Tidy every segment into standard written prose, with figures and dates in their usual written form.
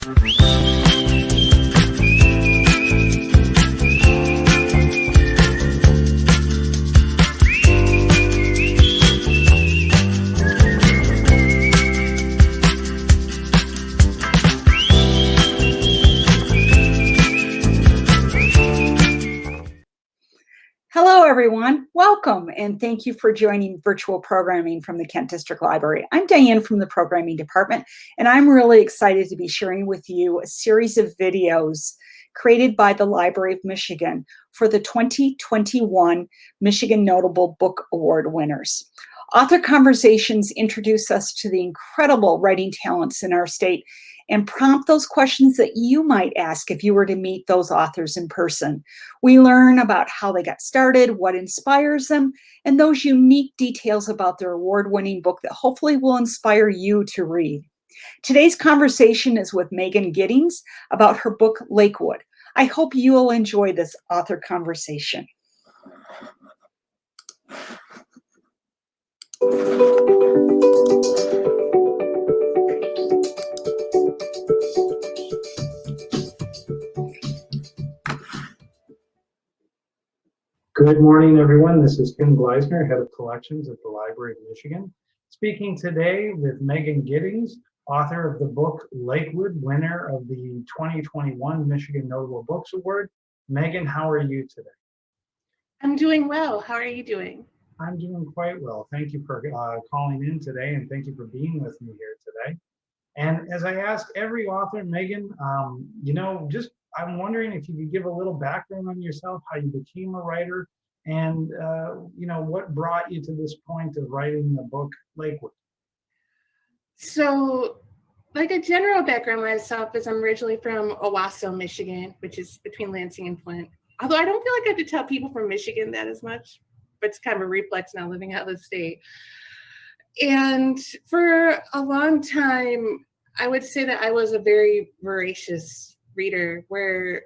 Hello, everyone. Welcome, and thank you for joining virtual programming from the Kent District Library. I'm Diane from the Programming Department, and I'm really excited to be sharing with you a series of videos created by the Library of Michigan for the 2021 Michigan Notable Book Award winners. Author Conversations introduce us to the incredible writing talents in our state and prompt those questions that you might ask if you were to meet those authors in person. We learn about how they got started, what inspires them, and those unique details about their award-winning book that hopefully will inspire you to read. Today's conversation is with Megan Giddings about her book, Lakewood. I hope you will enjoy this author conversation. Good morning, everyone. This is Tim Gleisner, Head of Collections at the Library of Michigan, speaking today with Megan Giddings, author of the book Lakewood, winner of the 2021 Michigan Notable Books Award. Megan, how are you today? I'm doing well. How are you doing? I'm doing quite well. Thank you for calling in today, and thank you for being with me here today. And as I ask every author, Megan, I'm wondering if you could give a little background on yourself, how you became a writer, and what brought you to this point of writing the book Lakewood. So, like a general background myself is I'm originally from Owasso, Michigan, which is between Lansing and Flint. Although I don't feel like I have to tell people from Michigan that as much, but it's kind of a reflex now living out of the state. And for a long time, I would say that I was a very voracious reader, where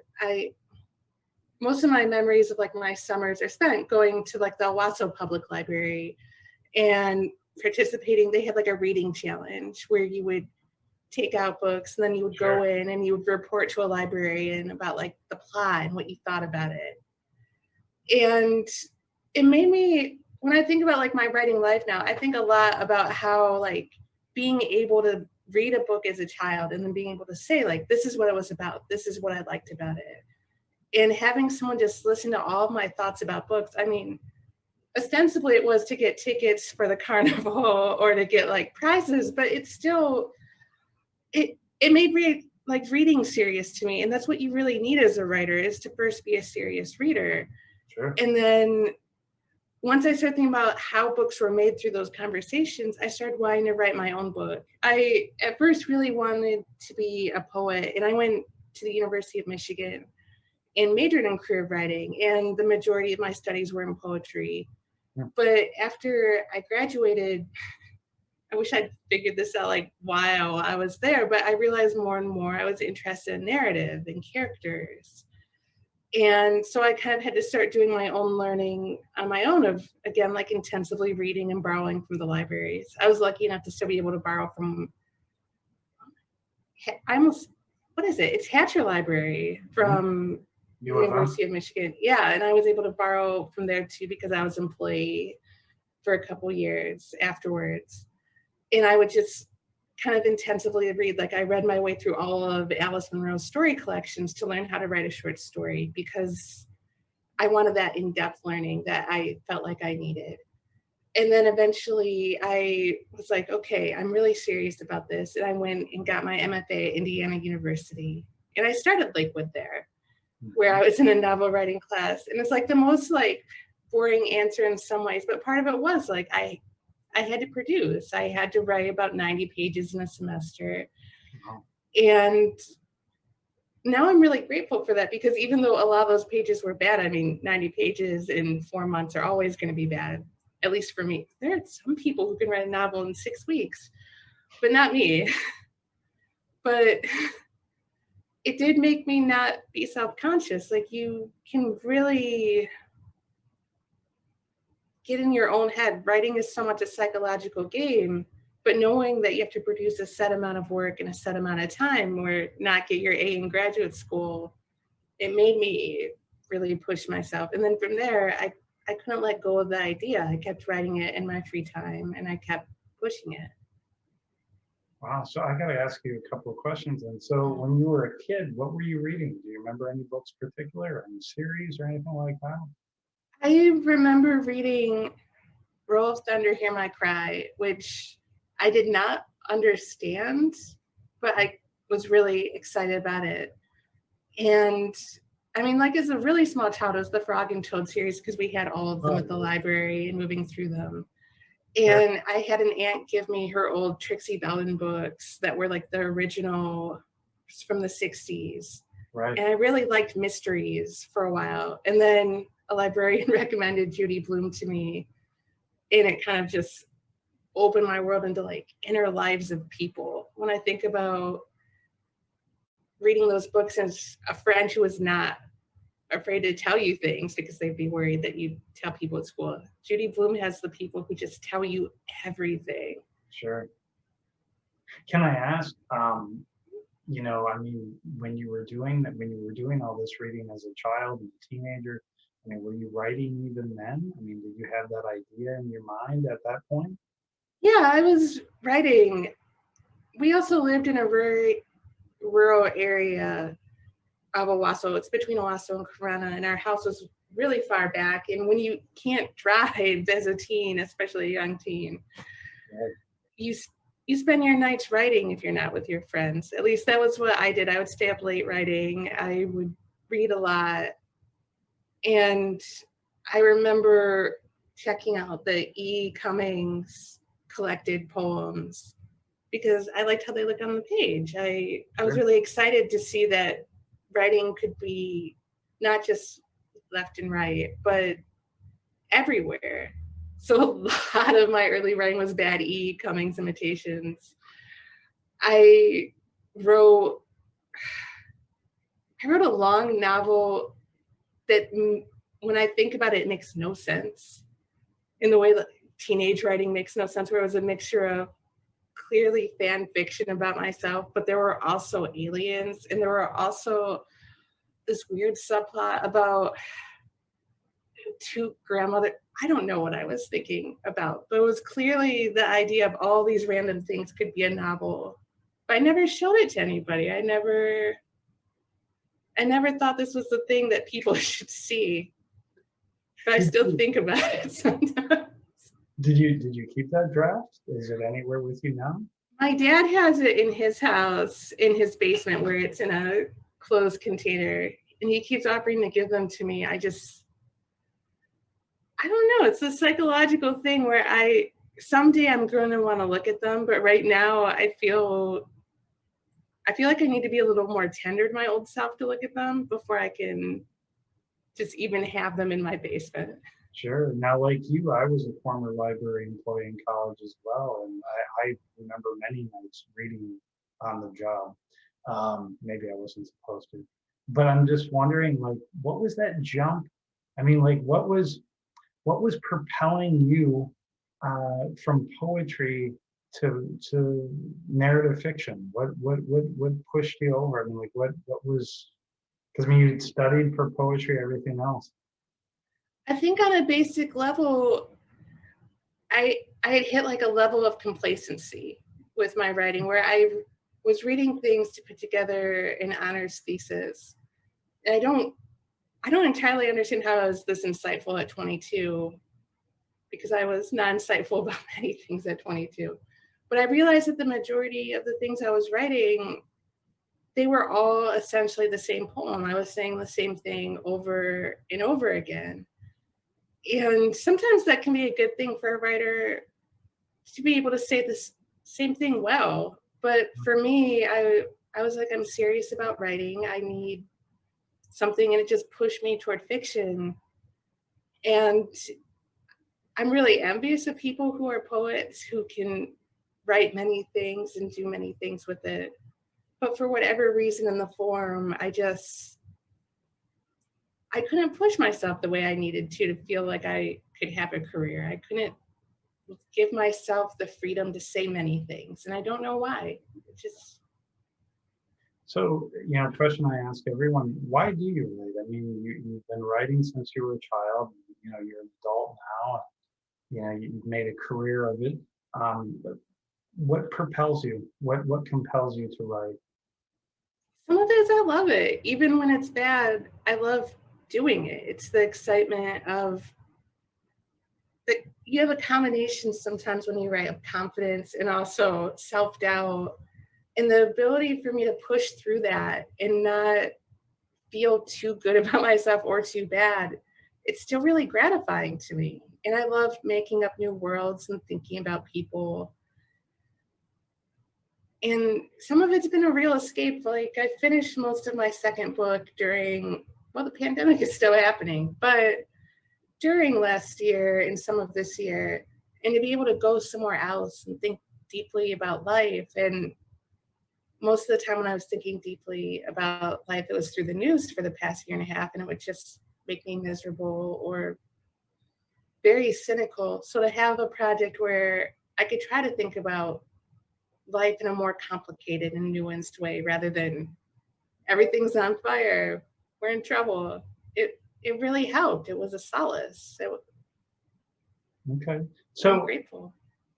most of my memories of like my summers are spent going to like the Owasso Public Library and participating. They had like a reading challenge where you would take out books and then you would go in and you would report to a librarian about like the plot and what you thought about it. And it made me, when I think about like my writing life now, I think a lot about how like being able to read a book as a child and then being able to say like, this is what it was about, this is what I liked about it, and having someone just listen to all of my thoughts about books. I mean, ostensibly it was to get tickets for the carnival or to get like prizes, but it's still, it made reading serious to me, and that's what you really need as a writer, is to first be a serious reader. And then once I started thinking about how books were made through those conversations, I started wanting to write my own book. I at first really wanted to be a poet, and I went to the University of Michigan and majored in creative writing, and the majority of my studies were in poetry. But after I graduated, I wish I'd figured this out like while I was there, but I realized more and more I was interested in narrative and characters. And so I kind of had to start doing my own learning on my own of, again, like intensively reading and borrowing from the libraries. I was lucky enough to still be able to borrow from, it's Hatcher Library from the University of Michigan. Yeah, and I was able to borrow from there too because I was employee for a couple years afterwards. And I would just kind of intensively read. Like I read my way through all of Alice Munro's story collections to learn how to write a short story because I wanted that in-depth learning that I felt like I needed. And then eventually I was like, okay, I'm really serious about this. And I went and got my MFA at Indiana University. And I started Lakewood there, where I was in a novel writing class. And it's like the most like boring answer in some ways, but part of it was like I had to produce. I had to write about 90 pages in a semester. Wow. And now I'm really grateful for that, because even though a lot of those pages were bad, I mean, 90 pages in 4 months are always going to be bad, at least for me. There are some people who can write a novel in 6 weeks, but not me. But it did make me not be self-conscious. Like you can really get in your own head. Writing is so much a psychological game, But knowing that you have to produce a set amount of work in a set amount of time or not get your A in graduate school, it made me really push myself. And then from there, I couldn't let go of the idea. I kept writing it in my free time and I kept pushing it. Wow. So I got to ask you a couple of questions. And so when you were a kid, what were you reading? Do you remember any books particular, any series or anything like that? I remember reading Roll of Thunder, Hear My Cry, which I did not understand, but I was really excited about it. And I mean, like as a really small child, it was the Frog and Toad series because we had all of them at the library and moving through them. And I had an aunt give me her old Trixie Bellin books that were like the original from the 60s. Right. And I really liked mysteries for a while. And then a librarian recommended Judy Blume to me. And it kind of just opened my world into like inner lives of people. When I think about reading those books as a friend who was not afraid to tell you things because they'd be worried that you tell people at school. Judy Blume has the people who just tell you everything. Sure. Can I ask, you know, I mean, when you were doing all this reading as a child and a teenager, I mean, were you writing even then? I mean, did you have that idea in your mind at that point? Yeah, I was writing. We also lived in a very rural area of Owasso. It's between Owasso and Corona, and our house was really far back. And when you can't drive as a teen, especially a young teen, Right. you spend your nights writing if you're not with your friends. At least that was what I did. I would stay up late writing. I would read a lot. And I remember checking out the E. Cummings collected poems because I liked how they looked on the page. I was Sure. really excited to see that writing could be not just left and right, but everywhere. So a lot of my early writing was bad E. Cummings imitations. I wrote I wrote a long novel that when I think about it, it makes no sense in the way that teenage writing makes no sense, where it was a mixture of clearly fan fiction about myself, but there were also aliens and there were also this weird subplot about two grandmother. I don't know what I was thinking about, but it was clearly the idea of all these random things could be a novel. But I never showed it to anybody. I never thought this was the thing that people should see. But I still think about it sometimes. Did you keep that draft? Is it anywhere with you now? My dad has it in his house, in his basement, where it's in a closed container, and he keeps offering to give them to me. I don't know. It's a psychological thing where someday I'm going to want to look at them, but right now I feel like I need to be a little more tender to my old self to look at them before I can just even have them in my basement. Sure. Now, like you, I was a former library employee in college as well, and I remember many nights reading on the job. Maybe I wasn't supposed to, but I'm just wondering, like, what was that jump? I mean, like, what was propelling you from poetry to narrative fiction? What pushed you over? I mean, like, what was? Because I mean, you studied for poetry, everything else. I think on a basic level, I had hit like a level of complacency with my writing where I was reading things to put together an honors thesis. And I don't entirely understand how I was this insightful at 22 because I was not insightful about many things at 22. But I realized that the majority of the things I was writing, they were all essentially the same poem. I was saying the same thing over and over again. And sometimes that can be a good thing for a writer to be able to say the same thing well. But for me, I was like, I'm serious about writing. I need something, and it just pushed me toward fiction. And I'm really envious of people who are poets who can write many things and do many things with it. But for whatever reason in the form, I couldn't push myself the way I needed to feel like I could have a career. I couldn't give myself the freedom to say many things. And I don't know why. It just, So, question I ask everyone, why do you write? I mean, you've been writing since you were a child, you're an adult now, you've made a career of it. But what propels you? What compels you to write? some of it is I love it. Even when it's bad, I love doing it. It's the excitement of that you have a combination sometimes when you write of confidence and also self-doubt, and the ability for me to push through that and not feel too good about myself or too bad. It's still really gratifying to me. And I love making up new worlds and thinking about people. And some of it's been a real escape. Like I finished most of my second book during, well, the pandemic is still happening, but during last year and some of this year, and to be able to go somewhere else and think deeply about life. And most of the time when I was thinking deeply about life, it was through the news for the past year and a half, and it would just make me miserable or very cynical. So to have a project where I could try to think about life in a more complicated and nuanced way rather than everything's on fire, we're in trouble. It really helped. It was a solace. Okay. I'm So grateful.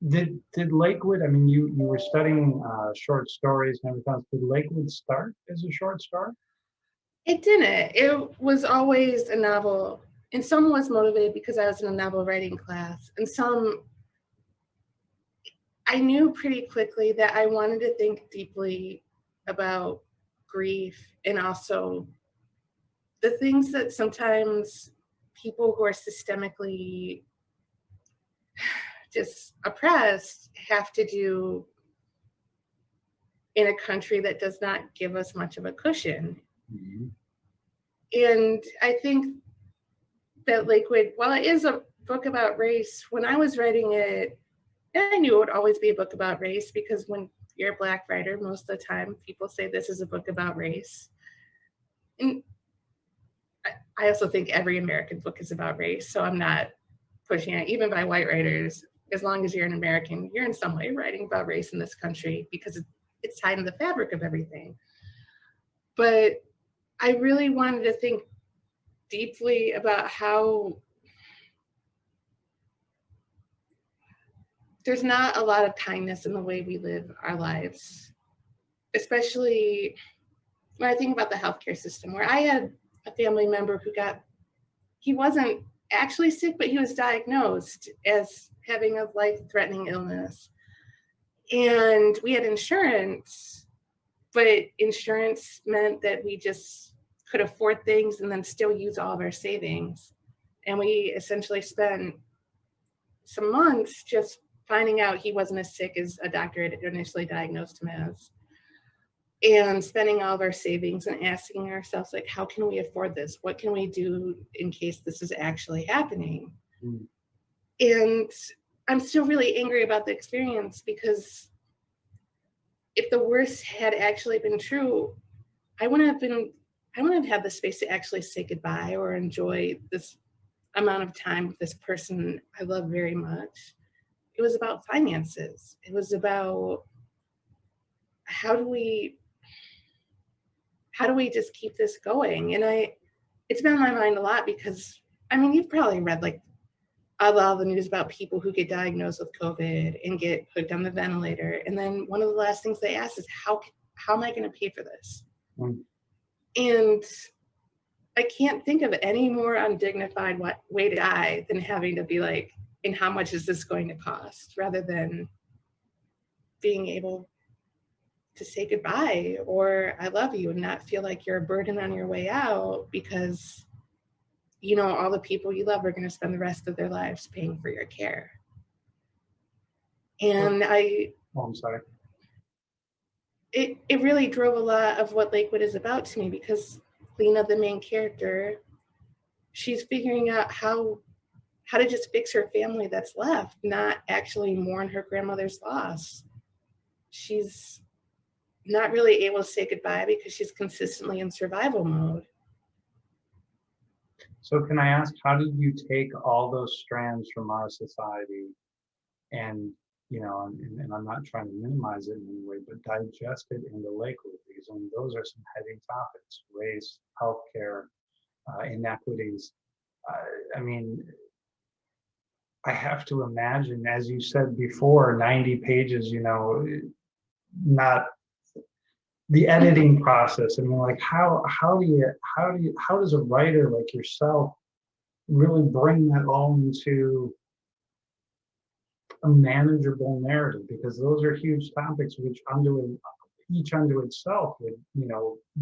did Lakewood, I mean, you were studying short stories and everything else. Did Lakewood start as a short story? It didn't. It was always a novel. And some was motivated because I was in a novel writing class. And some, I knew pretty quickly that I wanted to think deeply about grief and also the things that sometimes people who are systemically just oppressed have to do in a country that does not give us much of a cushion. Mhm. And I think that Lakewood, while it is a book about race, when I was writing it, and I knew it would always be a book about race because when you're a Black writer, most of the time people say this is a book about race. And I also think every American book is about race, so I'm not pushing it, even by white writers. As long as you're an American, you're in some way writing about race in this country because it's tied in the fabric of everything. But I really wanted to think deeply about how there's not a lot of kindness in the way we live our lives, especially when I think about the healthcare system, where I had a family member he wasn't actually sick, but he was diagnosed as having a life-threatening illness. And we had insurance, but insurance meant that we just could afford things and then still use all of our savings. And we essentially spent some months just finding out he wasn't as sick as a doctor had initially diagnosed him as, and spending all of our savings and asking ourselves, like, how can we afford this? What can we do in case this is actually happening? Mm. And I'm still really angry about the experience because if the worst had actually been true, I wouldn't have had the space to actually say goodbye or enjoy this amount of time with this person I love very much. It was about finances. It was about how do we just keep this going? And it's been on my mind a lot because I mean, you've probably read like a lot of the news about people who get diagnosed with COVID and get hooked on the ventilator. And then one of the last things they ask is how am I going to pay for this? Mm. And I can't think of any more undignified way to die than having to be like, and how much is this going to cost, rather than being able to say goodbye or I love you and not feel like you're a burden on your way out because you know all the people you love are going to spend the rest of their lives paying for your care. And I'm sorry. it really drove a lot of what Lakewood is about to me because Lena, the main character, she's figuring out how to just fix her family that's left, not actually mourn her grandmother's loss. She's not really able to say goodbye because she's consistently in survival mode. So can I ask, how did you take all those strands from our society and and I'm not trying to minimize it in any way, but digest it into Lakewood, because those are some heavy topics: race, healthcare, inequities. I mean, I have to imagine, as you said before, 90 pages, not the editing process. I mean, like how does a writer like yourself really bring that all into a manageable narrative? Because those are huge topics, which each unto itself would,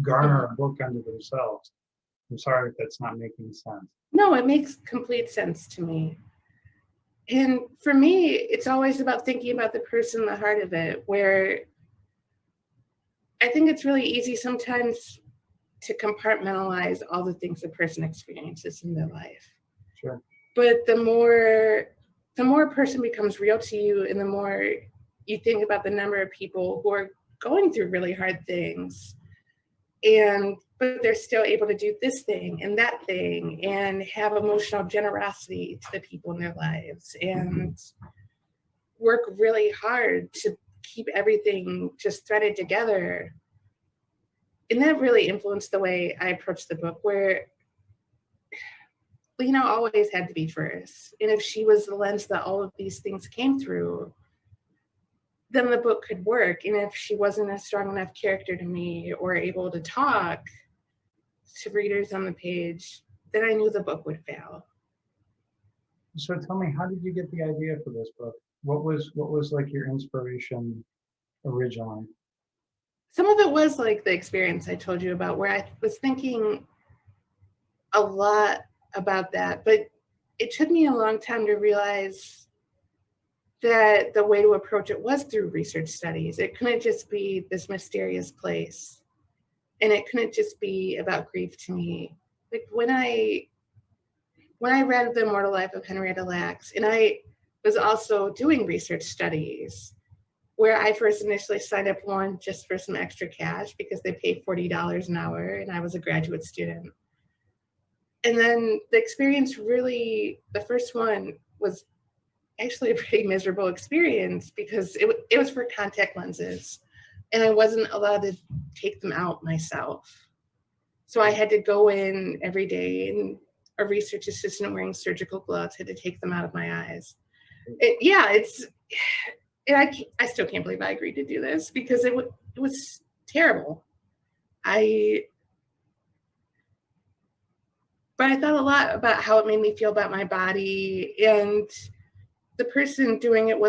garner a book unto themselves. I'm sorry if that's not making sense. No, it makes complete sense to me. And for me, it's always about thinking about the person, the heart of it, where I think it's really easy sometimes to compartmentalize all the things a person experiences in their life. Sure. But the more a person becomes real to you, and the more you think about the number of people who are going through really hard things, but they're still able to do this thing and that thing and have emotional generosity to the people in their lives and work really hard to keep everything just threaded together. And that really influenced the way I approached the book, where Lena always had to be first. And if she was the lens that all of these things came through, then the book could work. And if she wasn't a strong enough character to me or able to talk to readers on the page, then I knew the book would fail. So tell me, how did you get the idea for this book? What was like your inspiration originally? Some of it was like the experience I told you about, where I was thinking a lot about that, but it took me a long time to realize that the way to approach it was through research studies. It couldn't just be this mysterious place, and it couldn't just be about grief to me. Like when I read The Immortal Life of Henrietta Lacks, and I was also doing research studies, where I first initially signed up one just for some extra cash because they pay $40 an hour and I was a graduate student. And then the experience really, the first one was actually a pretty miserable experience because it was for contact lenses and I wasn't allowed to take them out myself. So I had to go in every day, and a research assistant wearing surgical gloves had to take them out of my eyes. I still can't believe I agreed to do this because it was terrible. But I thought a lot about how it made me feel about my body, and the person doing it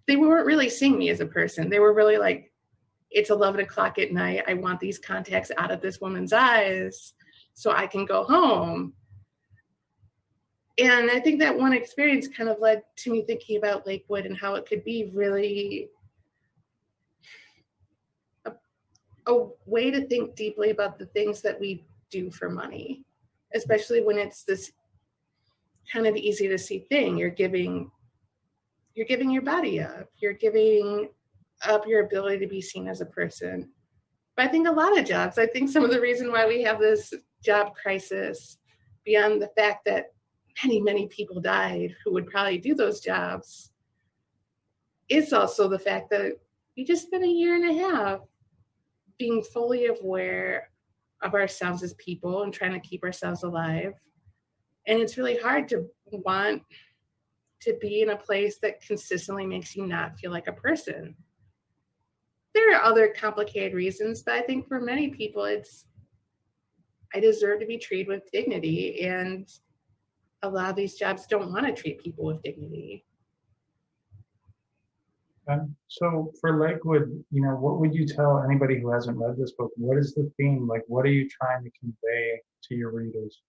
they weren't really seeing me as a person. They were really like, it's 11 o'clock at night. I want these contacts out of this woman's eyes so I can go home. And I think that one experience kind of led to me thinking about Lakewood and how it could be really a way to think deeply about the things that we do for money, especially when it's this kind of easy to see thing. You're giving your body up. You're giving up your ability to be seen as a person. But I think a lot of jobs, I think some of the reason why we have this job crisis, beyond the fact that many, many people died who would probably do those jobs, is also the fact that we just spent a year and a half being fully aware of ourselves as people and trying to keep ourselves alive. And it's really hard to want to be in a place that consistently makes you not feel like a person. There are other complicated reasons, but I think for many people, I deserve to be treated with dignity, and a lot of these jobs don't want to treat people with dignity. So for Lakewood, what would you tell anybody who hasn't read this book? What is the theme? Like, what are you trying to convey to your readers?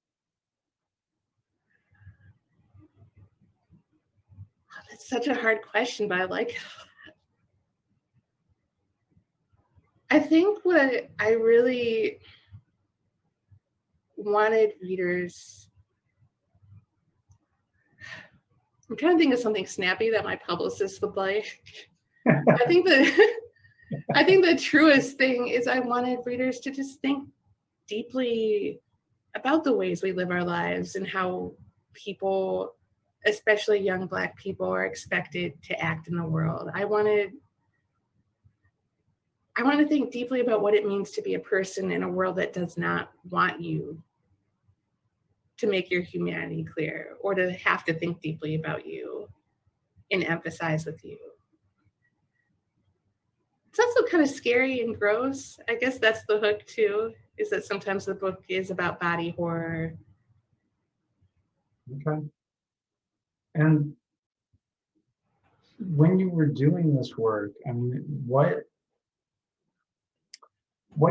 That's such a hard question, but I like it. I think what I really wanted readers, I'm trying to think of something snappy that my publicist would like. I think the truest thing is I wanted readers to just think deeply about the ways we live our lives and how people especially young Black people, are expected to act in the world. I want to think deeply about what it means to be a person in a world that does not want you to make your humanity clear, or to have to think deeply about you and emphasize with you. It's also kind of scary and gross. I guess that's the hook too, is that sometimes the book is about body horror. Okay. And when you were doing this work, I mean, what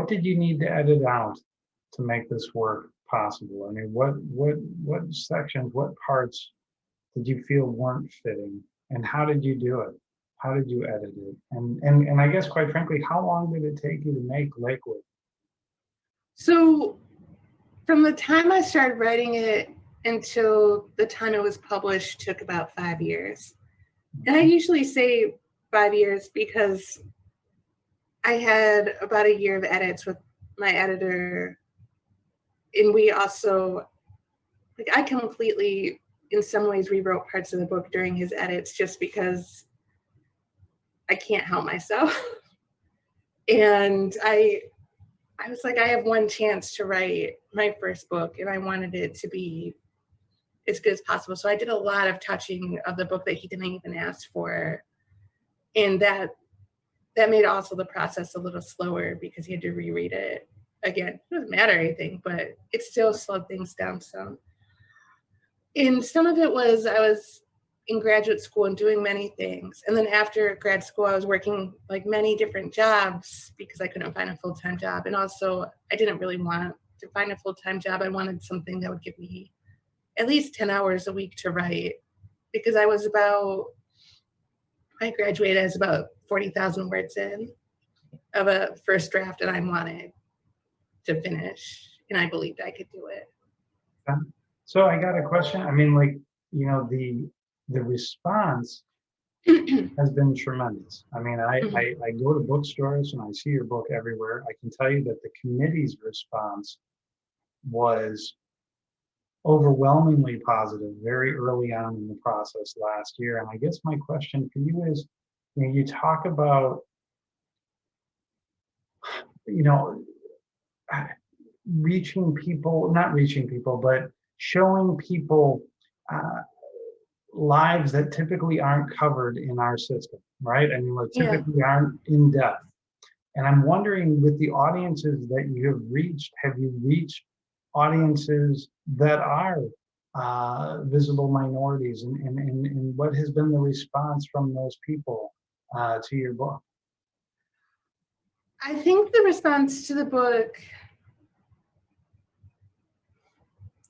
did you need to edit out to make this work possible? I mean, what sections, what parts did you feel weren't fitting, and how did you do it? How did you edit it? And I guess, quite frankly, how long did it take you to make Lakewood? So from the time I started writing it until the time it was published took about 5 years. And I usually say 5 years because I had about a year of edits with my editor. And we also, like, I completely, in some ways, rewrote parts of the book during his edits just because I can't help myself. And I was like, I have one chance to write my first book, and I wanted it to be as good as possible. So I did a lot of touching of the book that he didn't even ask for. And that made also the process a little slower because he had to reread it again. It doesn't matter anything, but it still slowed things down some. And some of it was, I was in graduate school and doing many things. And then after grad school, I was working like many different jobs because I couldn't find a full-time job. And also I didn't really want to find a full-time job. I wanted something that would give me at least 10 hours a week to write, because I graduated as about 40,000 words in of a first draft, and I wanted to finish, and I believed I could do it. So I got a question. I mean, like, you know, the response has been tremendous. I mean, I go to bookstores and I see your book everywhere. I can tell you that the committee's response was overwhelmingly positive very early on in the process last year. And I guess my question for you is, you know, you talk about, you know, not reaching people, but showing people lives that typically aren't covered in our system, right? I mean, like, typically aren't in depth. And I'm wondering, with the audiences that you have you reached audiences that are visible minorities, and what has been the response from those people to your book? I think the response to the book,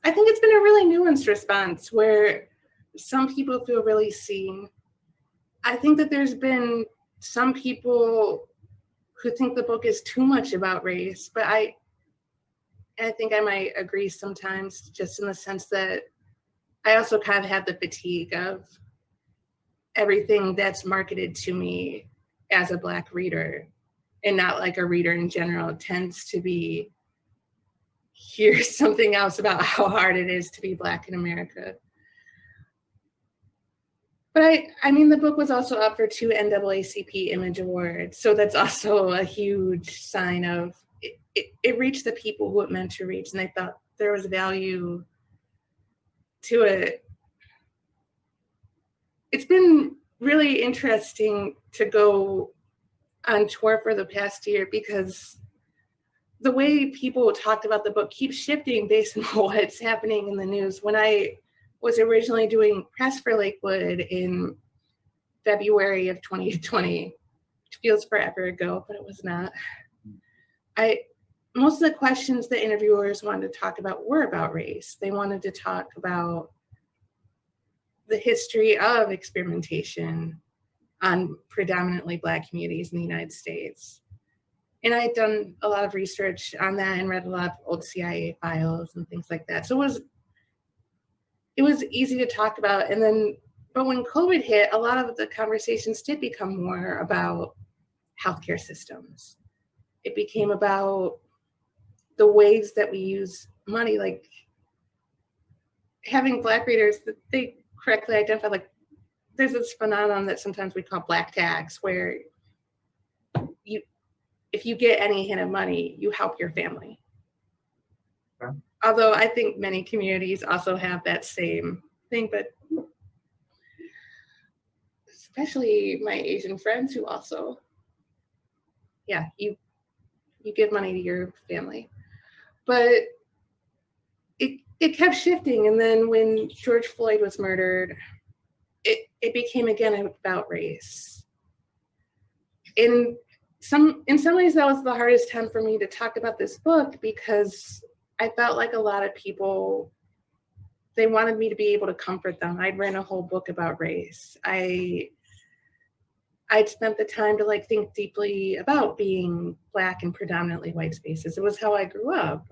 I think it's been a really nuanced response where some people feel really seen. I think that there's been some people who think the book is too much about race, but I think I might agree sometimes, just in the sense that I also kind of had the fatigue of everything that's marketed to me as a Black reader, and not like a reader in general, tends to be, here's something else about how hard it is to be Black in America. But I mean, the book was also up for 2 NAACP Image Awards. So that's also a huge sign of it reached the people who it meant to reach, and they thought there was value to it. It's been really interesting to go on tour for the past year, because the way people talked about the book keeps shifting based on what's happening in the news. When I was originally doing press for Lakewood in February of 2020, which feels forever ago, but it was not. Most of the questions the interviewers wanted to talk about were about race. They wanted to talk about the history of experimentation on predominantly Black communities in the United States. And I had done a lot of research on that and read a lot of old CIA files and things like that. So it was easy to talk about. But when COVID hit, a lot of the conversations did become more about healthcare systems. It became about the ways that we use money, like having Black readers, that they correctly identify, like there's this phenomenon that sometimes we call black tax, where if you get any hint of money, you help your family. Okay. Although I think many communities also have that same thing, but especially my Asian friends who also, yeah, you give money to your family. But it kept shifting. And then when George Floyd was murdered, it became again about race. In some ways, that was the hardest time for me to talk about this book, because I felt like a lot of people, they wanted me to be able to comfort them. I'd written a whole book about race. I'd spent the time to like think deeply about being Black in predominantly white spaces. It was how I grew up.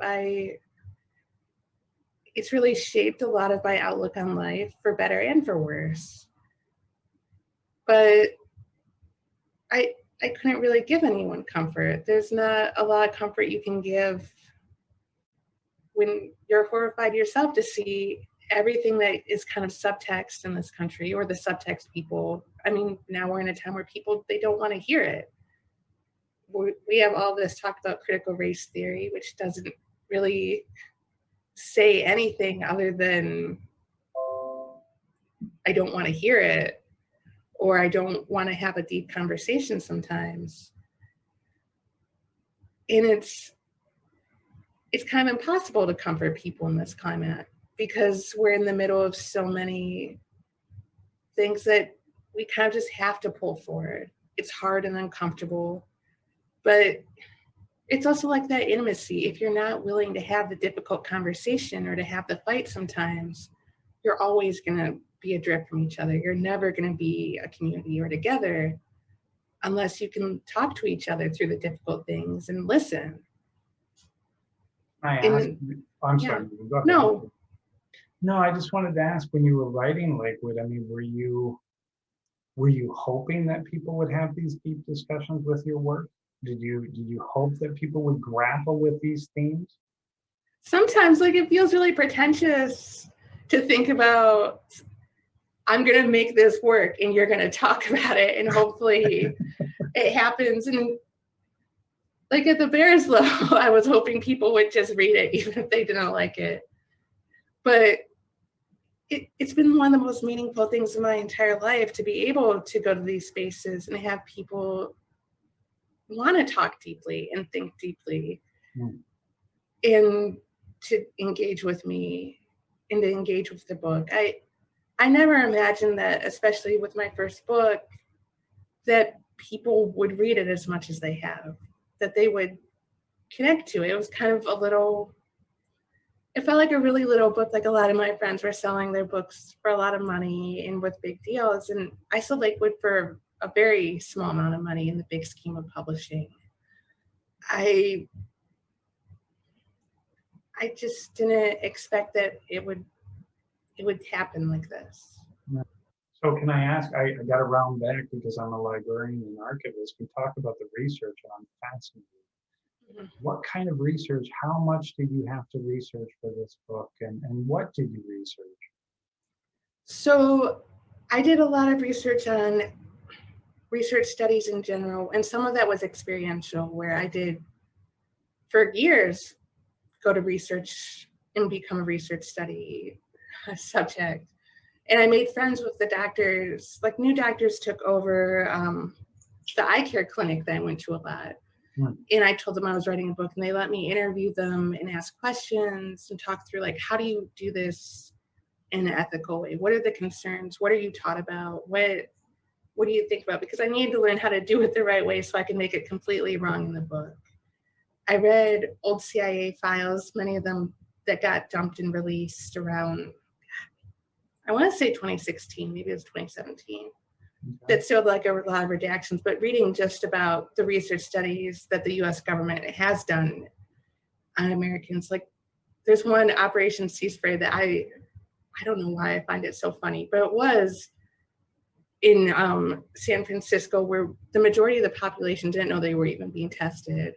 It's really shaped a lot of my outlook on life, for better and for worse. But I couldn't really give anyone comfort. There's not a lot of comfort you can give when you're horrified yourself to see everything that is kind of subtext in this country, or the subtext people. I mean, now we're in a time where people, they don't want to hear it. We have all this talk about critical race theory, which doesn't really say anything other than I don't want to hear it, or I don't want to have a deep conversation sometimes. And it's kind of impossible to comfort people in this climate, because we're in the middle of so many things that we kind of just have to pull forward. It's hard and uncomfortable, but it's also like that intimacy. If you're not willing to have the difficult conversation or to have the fight sometimes, you're always going to be adrift from each other. You're never going to be a community or together unless you can talk to each other through the difficult things and listen. I'm sorry. Go ahead. No, I just wanted to ask, when you were writing Lakewood, I mean, were you hoping that people would have these deep discussions with your work? Did you hope that people would grapple with these themes? Sometimes, like, it feels really pretentious to think about, I'm going to make this work and you're going to talk about it, and hopefully it happens. And like at the Bears level, I was hoping people would just read it even if they didn't like it. But it's been one of the most meaningful things in my entire life to be able to go to these spaces and have people want to talk deeply and think deeply, and to engage with me and to engage with the book. I never imagined that, especially with my first book, that people would read it as much as they have, that they would connect to it. It was kind of it felt like a really little book. Like, a lot of my friends were selling their books for a lot of money and with big deals. And I sold Lakewood for a very small amount of money in the big scheme of publishing. I just didn't expect that it would happen like this. So can I ask, I got to round back because I'm a librarian and archivist. We talked about the research, and I'm fascinated. What kind of research, how much did you have to research for this book, and what did you research? So I did a lot of research on research studies in general, and some of that was experiential, where I did for years go to research and become a research study subject. And I made friends with the doctors. Like, new doctors took over the eye care clinic that I went to a lot. And I told them I was writing a book, and they let me interview them and ask questions and talk through, like, how do you do this in an ethical way? What are the concerns? What are you taught about? What do you think about? Because I needed to learn how to do it the right way so I can make it completely wrong in the book. I read old CIA files, many of them that got dumped and released around, I want to say 2016, maybe it was 2017. That showed like a lot of redactions, but reading just about the research studies that the US government has done on Americans, like there's one Operation Sea Spray that I don't know why I find it so funny, but it was in San Francisco, where the majority of the population didn't know they were even being tested.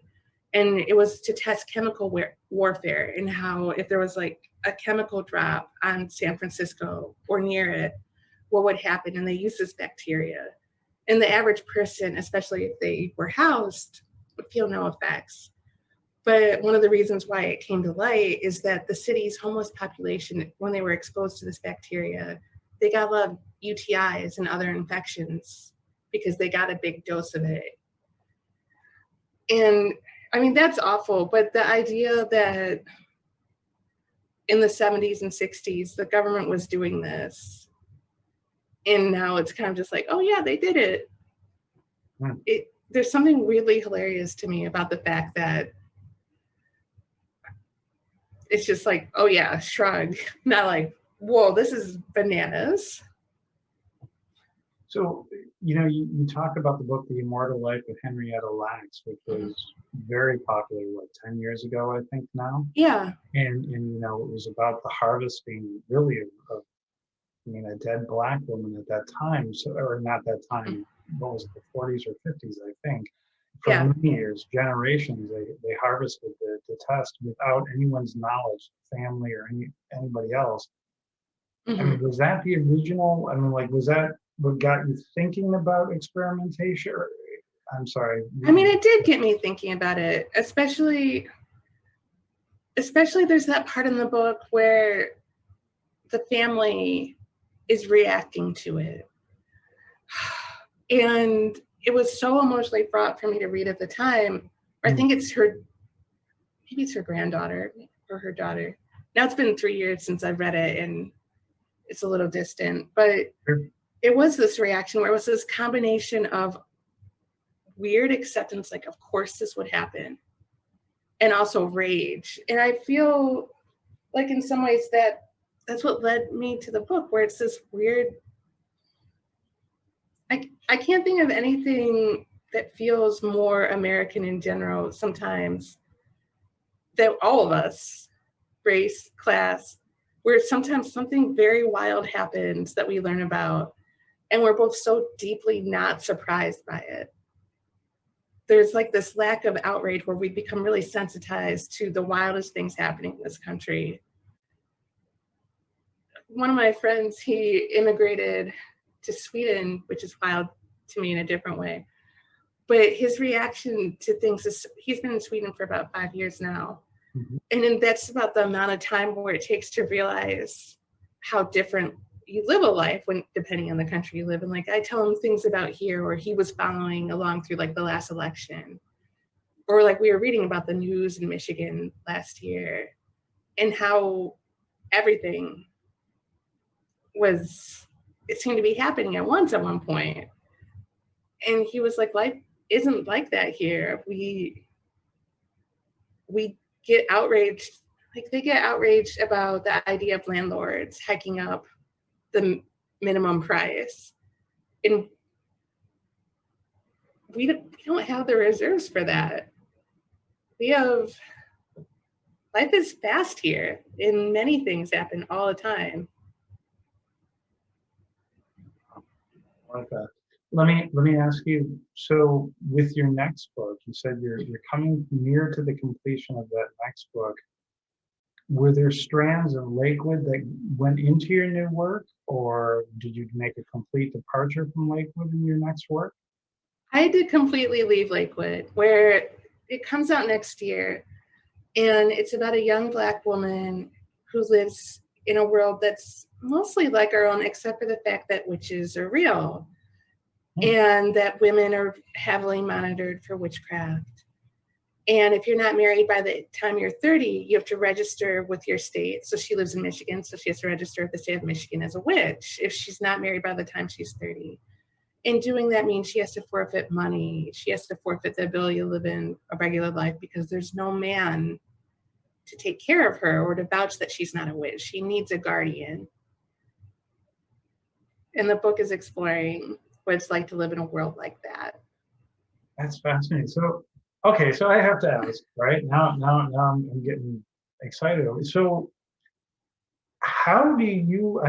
And it was to test chemical warfare, and how if there was like a chemical drop on San Francisco or near it, what would happen, and they use this bacteria. And the average person, especially if they were housed, would feel no effects. But one of the reasons why it came to light is that the city's homeless population, when they were exposed to this bacteria, they got a lot of UTIs and other infections because they got a big dose of it. And I mean, that's awful. But the idea that in the 70s and 60s, the government was doing this, and now it's kind of just like, oh yeah, they did it. There's something really hilarious to me about the fact that it's just like, oh yeah, shrug, not like, whoa, this is bananas. So, you talk about the book, The Immortal Life of Henrietta Lacks, which was very popular, 10 years ago, I think now? Yeah. And it was about the harvesting, really, of a dead Black woman at that time, or not that time, what was it, the 40s or 50s, I think. For many years, generations, they harvested the test without anyone's knowledge, family or anybody else. I mean, was that the original? I mean, was that what got you thinking about experimentation? I'm sorry. I mean, it did get me thinking about it, especially there's that part in the book where the family is reacting to it. And it was so emotionally fraught for me to read at the time. I think maybe it's her granddaughter or her daughter. Now it's been 3 years since I've read it, and it's a little distant, but it was this reaction where it was this combination of weird acceptance, like, of course this would happen, and also rage. And I feel like in some ways that's what led me to the book, where it's this weird, I can't think of anything that feels more American in general sometimes, that all of us, race, class, where sometimes something very wild happens that we learn about, and we're both so deeply not surprised by it. There's like this lack of outrage where we become really sensitized to the wildest things happening in this country. One of my friends, he immigrated to Sweden, which is wild to me in a different way. But his reaction to things is, he's been in Sweden for about 5 years now. And then that's about the amount of time where it takes to realize how different you live a life when, depending on the country you live in. Like, I tell him things about here where he was following along through like the last election, or like we were reading about the news in Michigan last year, and how everything it seemed to be happening at once at one point. And he was like, life isn't like that here. We get outraged, like they get outraged about the idea of landlords hiking up the minimum price. And we don't have the reserves for that. Life is fast here, and many things happen all the time. Like that. Let me ask you, so with your next book, you said you're coming near to the completion of that next book. Were there strands of Lakewood that went into your new work, or did you make a complete departure from Lakewood in your next work? I did completely leave Lakewood, where it comes out next year, and it's about a young Black woman who lives in a world that's mostly like our own, except for the fact that witches are real, and that women are heavily monitored for witchcraft. And if you're not married by the time you're 30, you have to register with your state. So she lives in Michigan, so she has to register with the state of Michigan as a witch if she's not married by the time she's 30. And doing that means she has to forfeit money. She has to forfeit the ability to live in a regular life because there's no man to take care of her or to vouch that she's not a witch. She needs a guardian. And the book is exploring what it's like to live in a world like that. That's fascinating. So, okay, so I have to ask, right? Now I'm getting excited. So how do you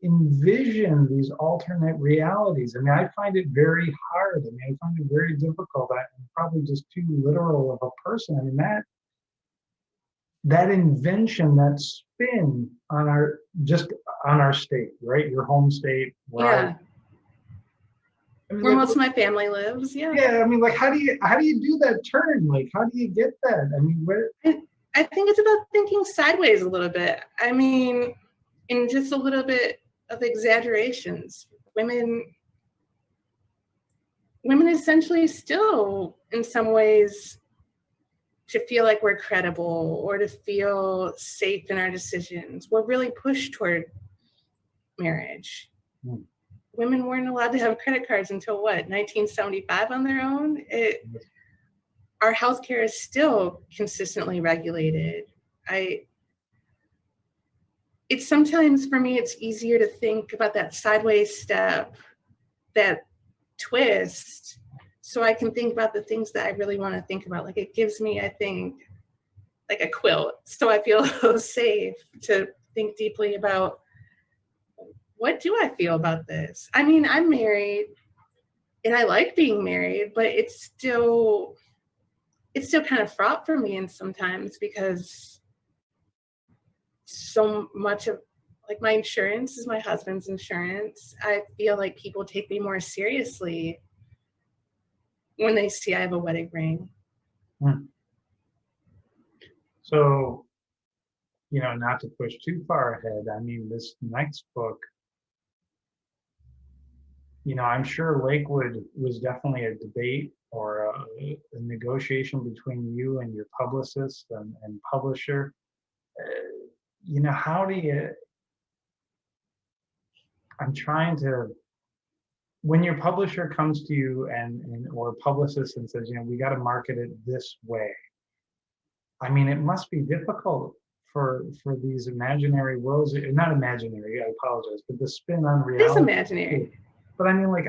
envision these alternate realities? I mean, I find it very hard. I mean, I find it very difficult. I'm probably just too literal of a person. I mean, that invention, that spin on just on our state, right? Your home state. Yeah. I mean, Where like, most of my family lives. Yeah. yeah, I mean, like, how do you do that turn? Like, how do you get that? I mean, where? I think it's about thinking sideways a little bit. I mean, in just a little bit of exaggerations. Women essentially still, in some ways, to feel like we're credible or to feel safe in our decisions, we're really pushed toward marriage. Hmm. Women weren't allowed to have credit cards until what, 1975 on their own? Our healthcare is still consistently regulated. It's sometimes, for me, it's easier to think about that sideways step, that twist, so I can think about the things that I really want to think about. Like, it gives me, I think, like a quilt, so I feel safe to think deeply about, what do I feel about this? I mean, I'm married and I like being married, but it's still kind of fraught for me, and sometimes, because so much of, like, my insurance is my husband's insurance. I feel like people take me more seriously when they see I have a wedding ring. Hmm. So, not to push too far ahead, I mean, this next book, I'm sure Lakewood was definitely a debate or a negotiation between you and your publicist and publisher. How do you, I'm trying to, when your publisher comes to you and or publicist and says, we got to market it this way. I mean, it must be difficult for these imaginary worlds, not imaginary, I apologize, but the spin on reality. It's imaginary. But I mean, like,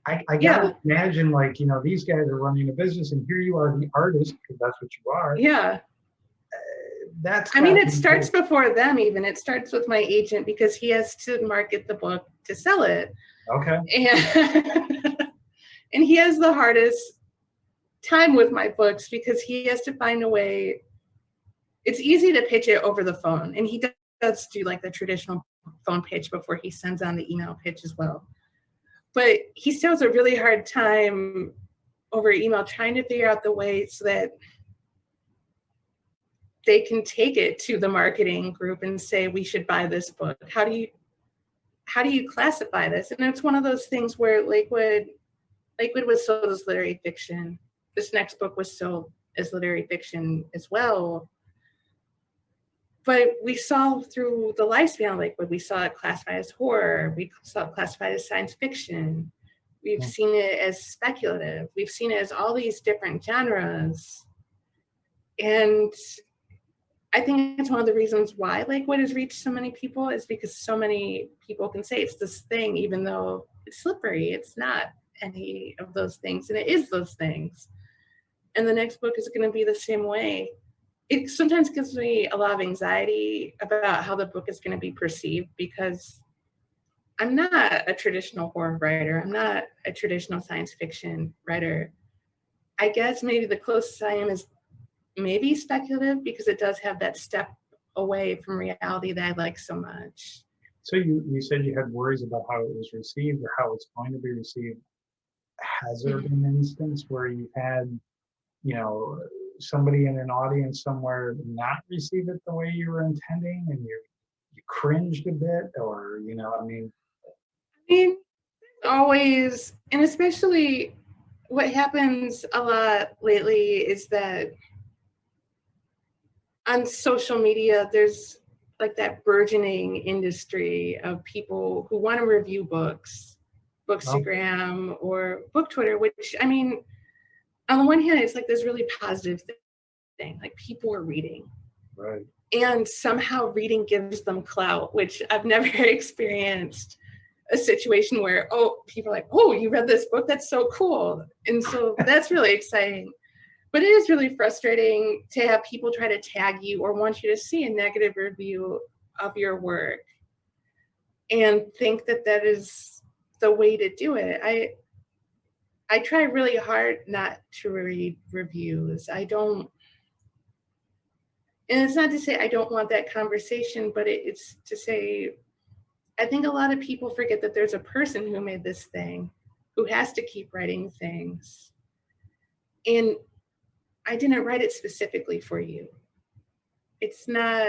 I gotta imagine, like, these guys are running a business and here you are, the artist, because that's what you are. Yeah. I mean, it starts before them even. It starts with my agent, because he has to market the book to sell it. Okay. And he has the hardest time with my books, because he has to find a way. It's easy to pitch it over the phone, and he does do like the traditional phone pitch before he sends on the email pitch as well. But he still has a really hard time over email trying to figure out the way so that they can take it to the marketing group and say, we should buy this book. How do you classify this? And it's one of those things where Lakewood was sold as literary fiction. This next book was sold as literary fiction as well. But we saw through the lifespan of Lakewood, we saw it classified as horror. We saw it classified as science fiction. We've seen it as speculative. We've seen it as all these different genres. And I think it's one of the reasons why Lakewood has reached so many people, is because so many people can say it's this thing, even though it's slippery. It's not any of those things, and it is those things. And the next book is going to be the same way. It sometimes gives me a lot of anxiety about how the book is going to be perceived, because I'm not a traditional horror writer. I'm not a traditional science fiction writer. I guess maybe the closest I am is maybe speculative, because it does have that step away from reality that I like so much. So you said you had worries about how it was received or how it's going to be received. Has there been an instance where you had, somebody in an audience somewhere not receive it the way you were intending, and you cringed a bit, or I mean, always, and especially what happens a lot lately is that on social media, there's like that burgeoning industry of people who want to review books, Bookstagram or Book Twitter, which, I mean, on the one hand, it's like this really positive thing, like people are reading. Right. And somehow reading gives them clout, which I've never experienced a situation where, people are like, oh, you read this book? That's so cool. And so that's really exciting. But it is really frustrating to have people try to tag you or want you to see a negative review of your work and think that that is the way to do it. I try really hard not to read reviews. And it's not to say I don't want that conversation, but it's to say, I think a lot of people forget that there's a person who made this thing, who has to keep writing things. And I didn't write it specifically for you. It's not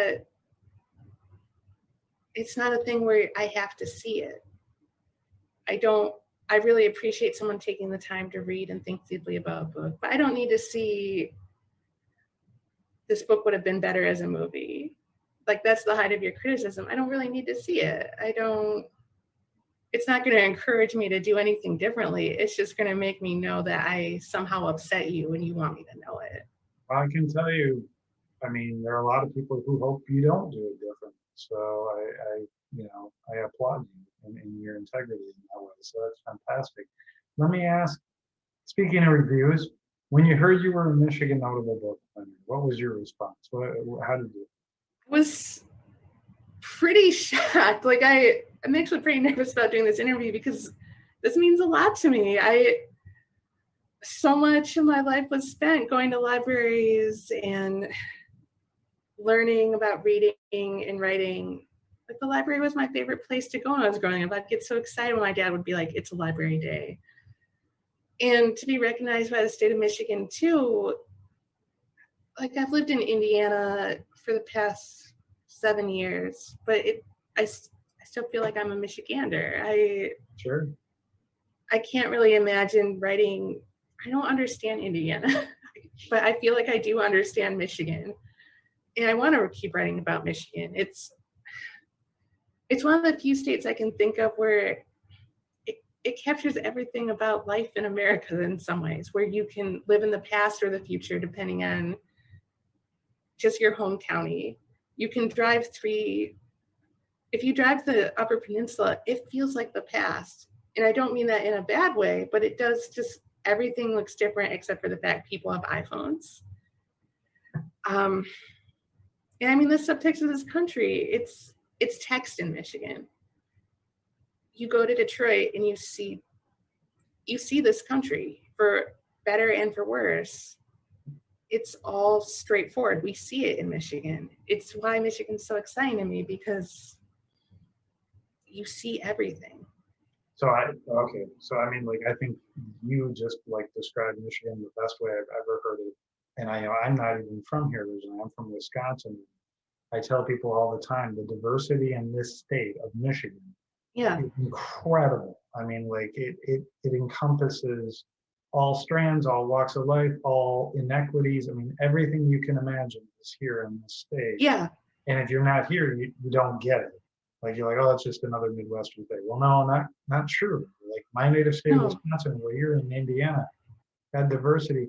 a thing where I have to see it. I really appreciate someone taking the time to read and think deeply about a book, but I don't need to see this book would have been better as a movie. Like, that's the height of your criticism. I don't really need to see it. It's not going to encourage me to do anything differently. It's just going to make me know that I somehow upset you and you want me to know it. Well, I can tell you, I mean, there are a lot of people who hope you don't do it differently. So I applaud you in your integrity in that way. So that's fantastic. Let me ask, speaking of reviews, when you heard you were a Michigan Notable Book winner, what was your response? How did you? I was pretty shocked. Like, I'm actually pretty nervous about doing this interview because this means a lot to me. So much of my life was spent going to libraries and learning about reading and writing. Like, the library was my favorite place to go when I was growing up. I'd get so excited when my dad would be like, "It's a library day." And to be recognized by the state of Michigan too, like, I've lived in Indiana for the past 7 years, but I still feel like I'm a Michigander. Sure. I can't really imagine writing. I don't understand Indiana, but I feel like I do understand Michigan. And I want to keep writing about Michigan. It's one of the few states I can think of where it captures everything about life in America in some ways, where you can live in the past or the future, depending on just your home county. You can drive if you drive the Upper Peninsula, it feels like the past. And I don't mean that in a bad way, but it does. Just everything looks different except for the fact people have iPhones. And I mean, the subtext of this country, it's text in Michigan. You go to Detroit and you see this country, for better and for worse. It's all straightforward. We see it in Michigan. It's why Michigan's so exciting to me, because you see everything. So I mean, like, I think you just like described Michigan the best way I've ever heard it. And I'm not even from here originally. I'm from Wisconsin. I tell people all the time, the diversity in this state of Michigan is incredible. I mean, like, it encompasses all strands, all walks of life, all inequities. I mean, everything you can imagine is here in this state. Yeah. And if you're not here, you don't get it. Like, you're like, oh, it's just another Midwestern thing. Well, no, not true. Like, my native state of Wisconsin, we're here in Indiana, got diversity.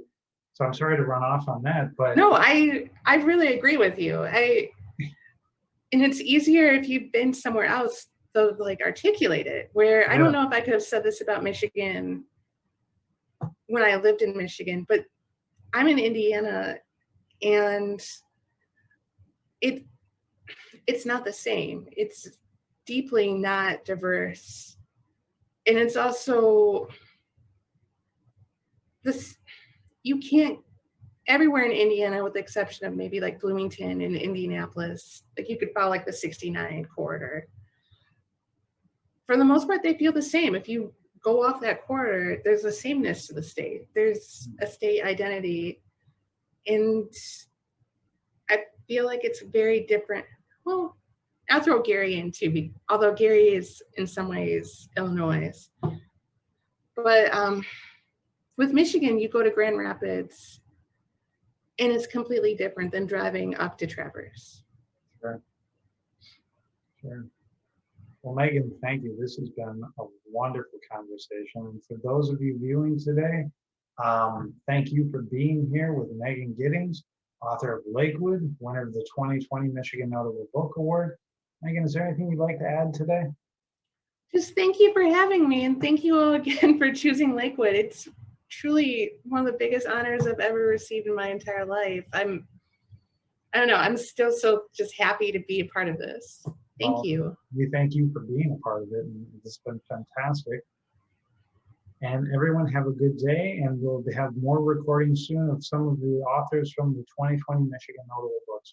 So I'm sorry to run off on that, but no, I really agree with you. And it's easier if you've been somewhere else to, like, articulate it. Where I don't know if I could have said this about Michigan when I lived in Michigan, but I'm in Indiana, and it's not the same. It's deeply not diverse. And it's also this, you can't, everywhere in Indiana, with the exception of maybe like Bloomington and Indianapolis, like, you could follow like the 69 corridor. For the most part, they feel the same. If you go off that corridor, there's a sameness to the state. There's a state identity. And I feel like it's very different. Well, I'll throw Gary in too, although Gary is in some ways Illinois. But with Michigan, you go to Grand Rapids, and it's completely different than driving up to Traverse. Sure. Well, Megan, thank you. This has been a wonderful conversation. And for those of you viewing today, thank you for being here with Megan Giddings, author of Lakewood, winner of the 2020 Michigan Notable Book Award. Megan, is there anything you'd like to add today? Just thank you for having me, and thank you all again for choosing Lakewood. It's truly one of the biggest honors I've ever received in my entire life. I don't know, I'm still so just happy to be a part of this. Thank you. We thank you for being a part of it, and it's been fantastic. And everyone have a good day, and we'll have more recordings soon of some of the authors from the 2020 Michigan Notable Books.